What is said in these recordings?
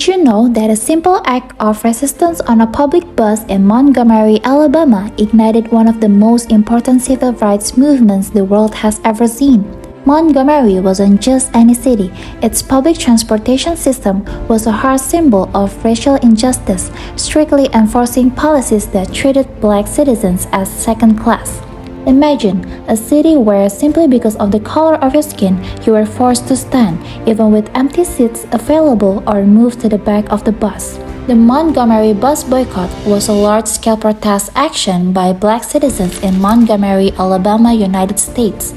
Did you know that a simple act of resistance on a public bus in Montgomery, Alabama ignited one of the most important civil rights movements the world has ever seen? Montgomery wasn't just any city. Its public transportation system was a harsh symbol of racial injustice, strictly enforcing policies that treated black citizens as second class. Imagine a city where simply because of the color of your skin, you were forced to stand, even with empty seats available, or move to the back of the bus. The Montgomery bus boycott was a large-scale protest action by black citizens in Montgomery, Alabama, United States,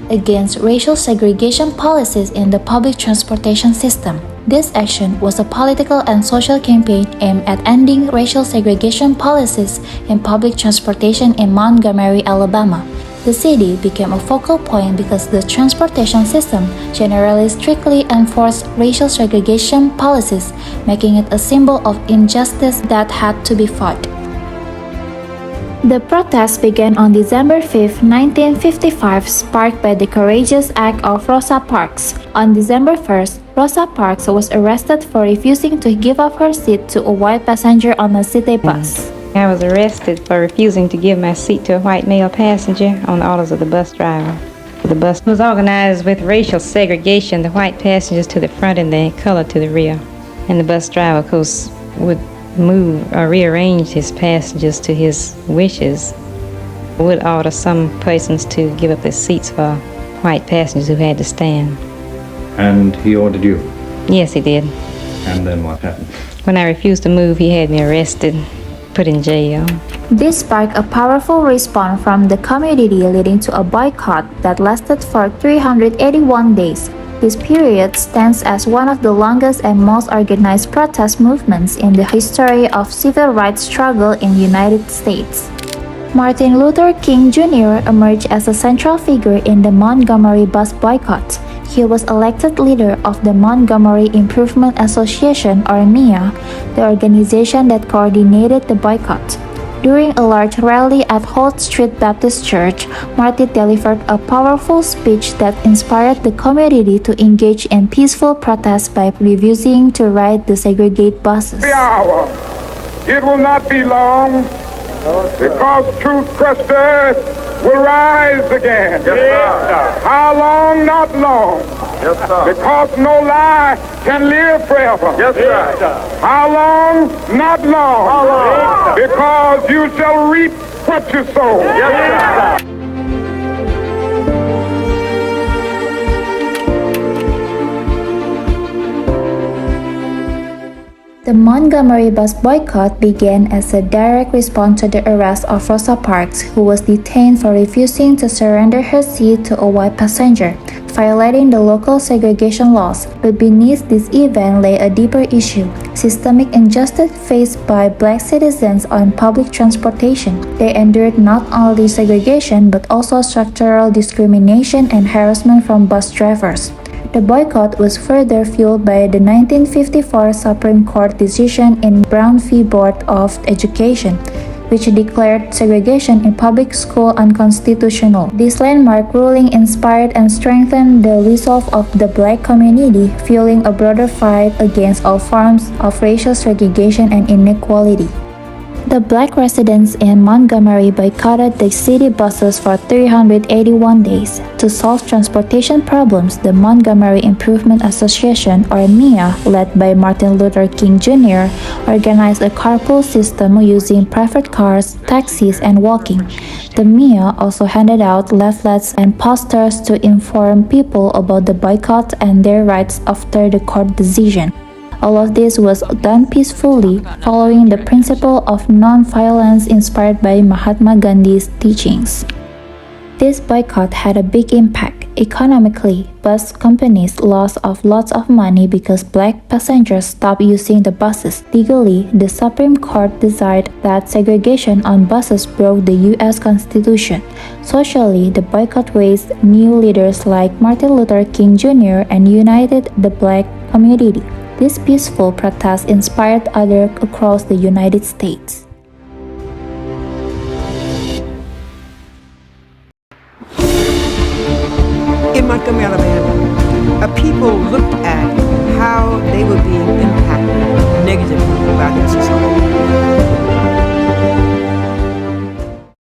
against racial segregation policies in the public transportation system. This action was a political and social campaign aimed at ending racial segregation policies in public transportation in Montgomery, Alabama. The city became a focal point because the transportation system generally strictly enforced racial segregation policies, making it a symbol of injustice that had to be fought. The protest began on December 5, 1955, sparked by the courageous act of Rosa Parks. On December 1st, Rosa Parks was arrested for refusing to give up her seat to a white passenger on a city bus. I was arrested for refusing to give my seat to a white male passenger on the orders of the bus driver. The bus was organized with racial segregation, the white passengers to the front and the colored to the rear. And the bus driver, of course, would move or rearrange his passengers to his wishes, would order some persons to give up their seats for white passengers who had to stand. And he ordered you? Yes, he did. And then what happened? When I refused to move, he had me arrested, put in jail. This sparked a powerful response from the community, leading to a boycott that lasted for 381 days. This period stands as one of the longest and most organized protest movements in the history of civil rights struggle in the United States. Martin Luther King Jr. emerged as a central figure in the Montgomery bus boycott. He was elected leader of the Montgomery Improvement Association, or MIA, the organization that coordinated the boycott. During a large rally at Holt Street Baptist Church, Martin delivered a powerful speech that inspired the community to engage in peaceful protest by refusing to ride the segregated buses. The hour, it will not be long, because truth crushed earth will rise again. Yes, How long? Not long. Yes, sir. Because no lie can live forever. Yes, sir. How long? Not long. How long? Because you shall reap what you sow. Yes, sir. The Montgomery bus boycott began as a direct response to the arrest of Rosa Parks, who was detained for refusing to surrender her seat to a white passenger, violating the local segregation laws. But beneath this event lay a deeper issue: systemic injustice faced by black citizens on public transportation. They endured not only segregation but also structural discrimination and harassment from bus drivers. The boycott was further fueled by the 1954 Supreme Court decision in Brown v. Board of Education, which declared segregation in public school unconstitutional. This landmark ruling inspired and strengthened the resolve of the black community, fueling a broader fight against all forms of racial segregation and inequality. The black residents in Montgomery boycotted the city buses for 381 days. To solve transportation problems, the Montgomery Improvement Association, or MIA, led by Martin Luther King Jr., organized a carpool system using private cars, taxis, and walking. The MIA also handed out leaflets and posters to inform people about the boycott and their rights after the court decision. All of this was done peacefully, following the principle of non-violence inspired by Mahatma Gandhi's teachings. This boycott had a big impact. Economically, bus companies lost lots of money because black passengers stopped using the buses. Legally, the Supreme Court decided that segregation on buses broke the U.S. Constitution. Socially, the boycott raised new leaders like Martin Luther King Jr. and united the black community. This peaceful protest inspired others across the United States. In Montgomery, Alabama, people looked at how they were being